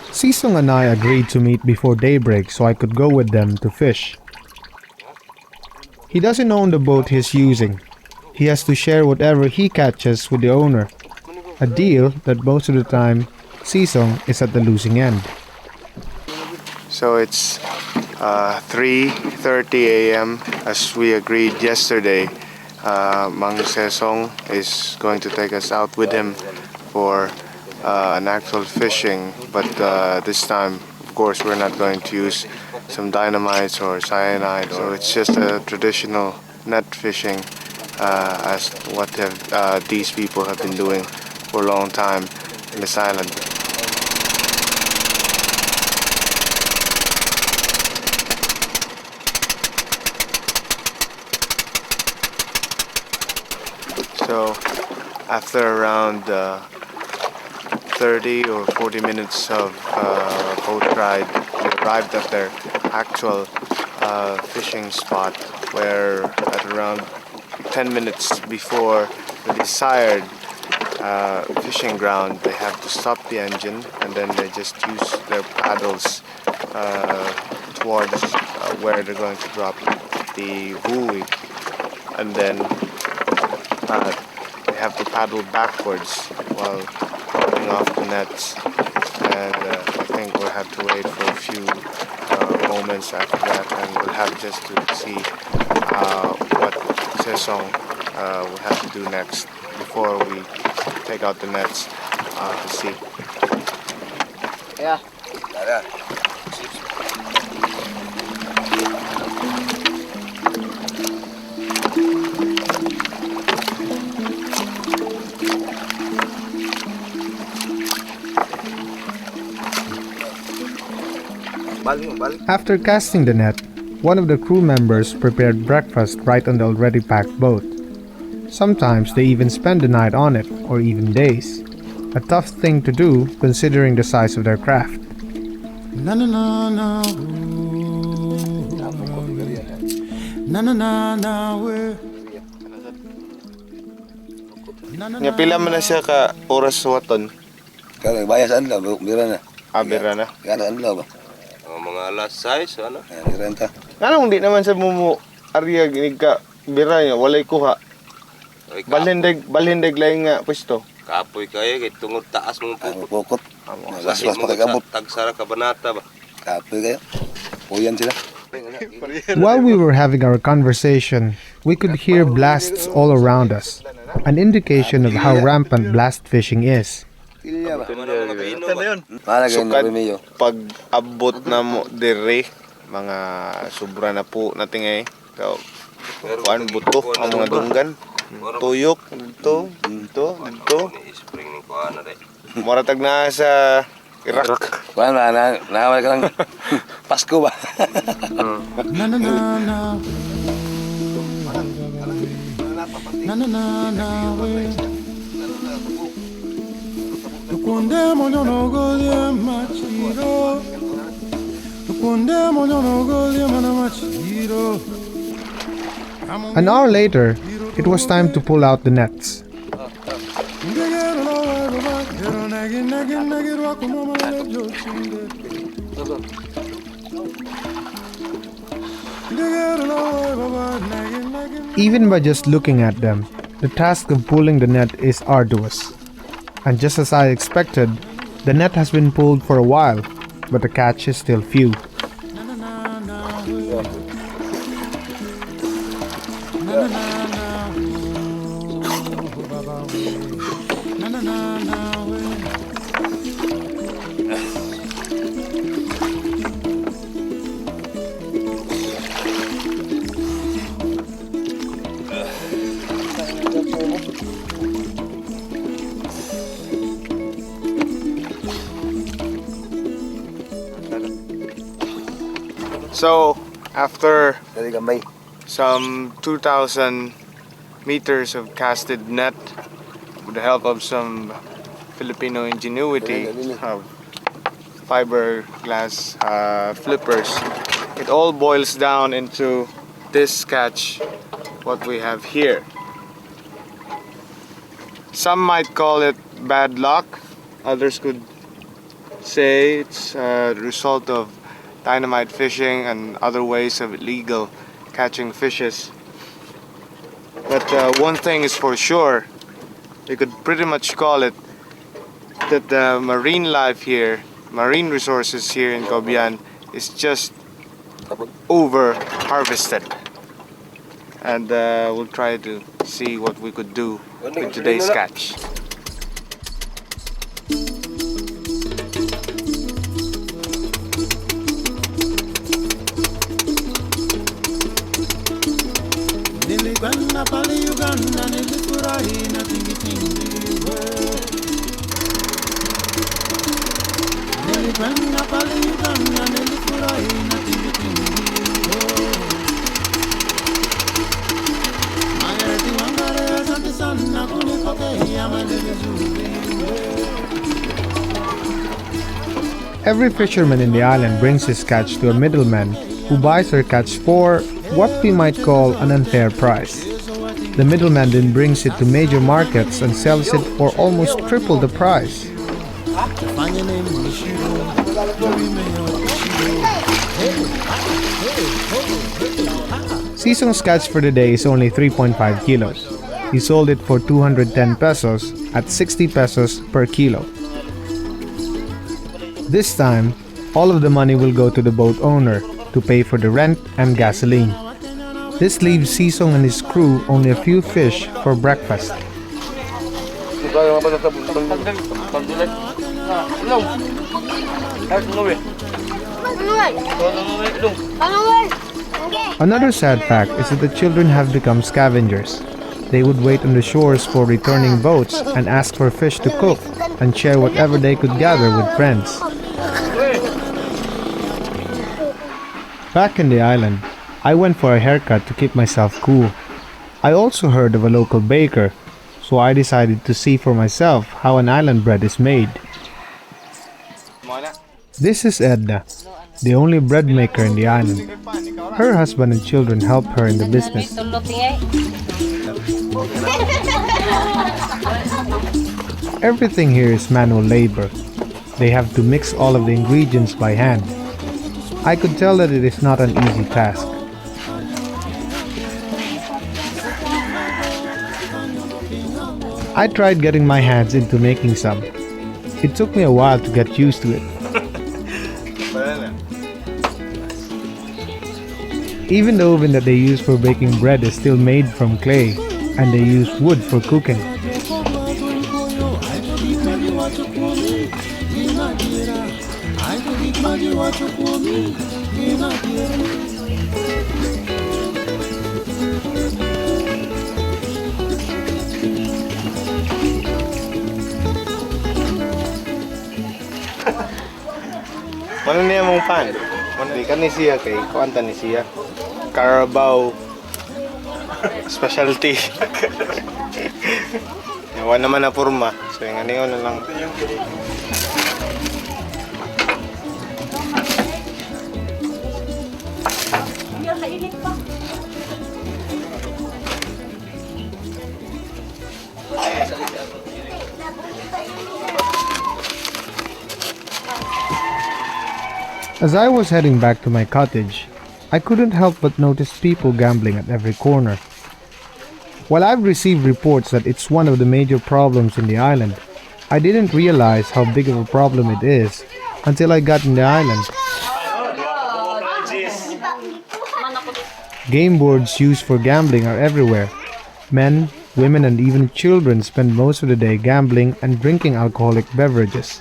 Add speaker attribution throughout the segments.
Speaker 1: Sisong and I agreed to meet before daybreak so I could go with them to fish. He doesn't own the boat he's using. He has to share whatever he catches with the owner, a deal that most of the time Sisong is at the losing end.
Speaker 2: So it's 3:30 a.m. as we agreed yesterday. Mang Sesong is going to take us out with him for an actual fishing, but this time of course we're not going to use some dynamites or cyanide, so it's just a traditional net fishing as what these people have been doing for a long time in this island. So after around 30 or 40 minutes of boat ride, we arrived at their actual fishing spot, where at around 10 minutes before the desired fishing ground they have to stop the engine, and then they just use their paddles towards where they're going to drop the buoy, and then they have to paddle backwards while dropping off the nets, and I think we'll have to wait for a few moments after that, and we'll have just to see what Sesong will have to do next before we take out the nets to sea.
Speaker 3: Yeah.
Speaker 1: After casting the net, one of the crew members prepared breakfast right on the already packed boat. Sometimes they even spend the night on it, or even days. A tough thing to do considering the size of their craft.
Speaker 2: Nga pila man na siya ka oras sa waton?
Speaker 4: Kalau bayasan lah, bira na.
Speaker 2: Bira na.
Speaker 4: Ano lah ba?
Speaker 3: Mga alas 6, ano?
Speaker 4: Renta.
Speaker 2: Anong di naman sa mumu area ginig ka bira niya, walay kuha. Balhindag laing nga pwesto.
Speaker 3: Kapoy kayo, kay tungod taas mong
Speaker 4: Pokot.
Speaker 3: Lasit mo tagsara kabanata ba?
Speaker 4: Kapoy kayo. Puyan sila.
Speaker 1: While we were having our conversation, we could hear blasts all around us, an indication of how rampant blast fishing is.
Speaker 2: Sukad pag abot na mo dire, mga sobra na po natin eh. Kuan buto ang mga dunggan. Tuyok dito. Maratag na sa Iraq.
Speaker 4: Kuan na nawal ka lang Pasko ba?
Speaker 1: An hour later, it was time to pull out the nets. Even by just looking at them, the task of pulling the net is arduous. And just as I expected, the net has been pulled for a while, but the catch is still few.
Speaker 2: So, after some 2,000 meters of casted net, with the help of some Filipino ingenuity of fiberglass flippers, it all boils down into this catch, what we have here. Some might call it bad luck, others could say it's the result of dynamite fishing and other ways of illegal catching fishes. But one thing is for sure, you could pretty much call it that the marine life here, marine resources here in Caubian is just over harvested. And we'll try to see what we could do with today's catch.
Speaker 1: Every fisherman in the island brings his catch to a middleman who buys their catch for what we might call an unfair price. The middleman then brings it to major markets and sells it for almost triple the price. Sisong's catch for the day is only 3.5 kilos. He sold it for 210 pesos at 60 pesos per kilo. This time, all of the money will go to the boat owner to pay for the rent and gasoline. This leaves Sisong and his crew only a few fish for breakfast. Another sad fact is that the children have become scavengers. They would wait on the shores for returning boats and ask for fish to cook and share whatever they could gather with friends. Back in the island, I went for a haircut to keep myself cool. I also heard of a local baker, so I decided to see for myself how an island bread is made. This is Edna, the only bread maker in the island. Her husband and children help her in the business. Everything here is manual labor. They have to mix all of the ingredients by hand. I could tell that it is not an easy task. I tried getting my hands into making some. It took me a while to get used to it. Even the oven that they use for baking bread is still made from clay, and they use wood for cooking.
Speaker 2: Ano niya mong pan? Di ka ni siya kay kuanta ni siya. Carabao specialty. Yawan naman na purma. So yung ano yun na lang.
Speaker 1: As I was heading back to my cottage, I couldn't help but notice people gambling at every corner. While I've received reports that it's one of the major problems in the island, I didn't realize how big of a problem it is until I got in the island. Game boards used for gambling are everywhere. Men, women, and even children spend most of the day gambling and drinking alcoholic beverages.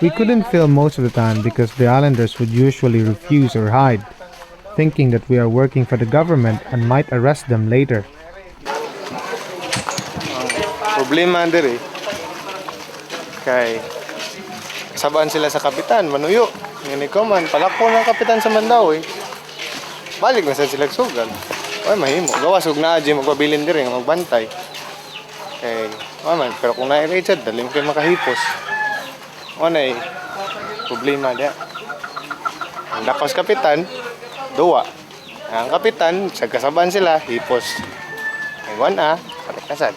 Speaker 1: We couldn't film most of the time because the islanders would usually refuse or hide, thinking that we are working for the government and might arrest them later.
Speaker 2: Problema diri kay sabaan sila sa kapitan, manuyo. Ngani ko man palakpo ng kapitan sa Mandaw eh. Balik na sa sila sugal. Ay mahimo. Gawas ug naa di magpabilin diri nga magbantay. Man, pero kung na-Richard, dali mo kayo makahipos. Ano eh, problema dia. Ang dakaw sa kapitan, duwa. Ang kapitan, sagkasabaan sila, hipos. Ay, 1A, kasad.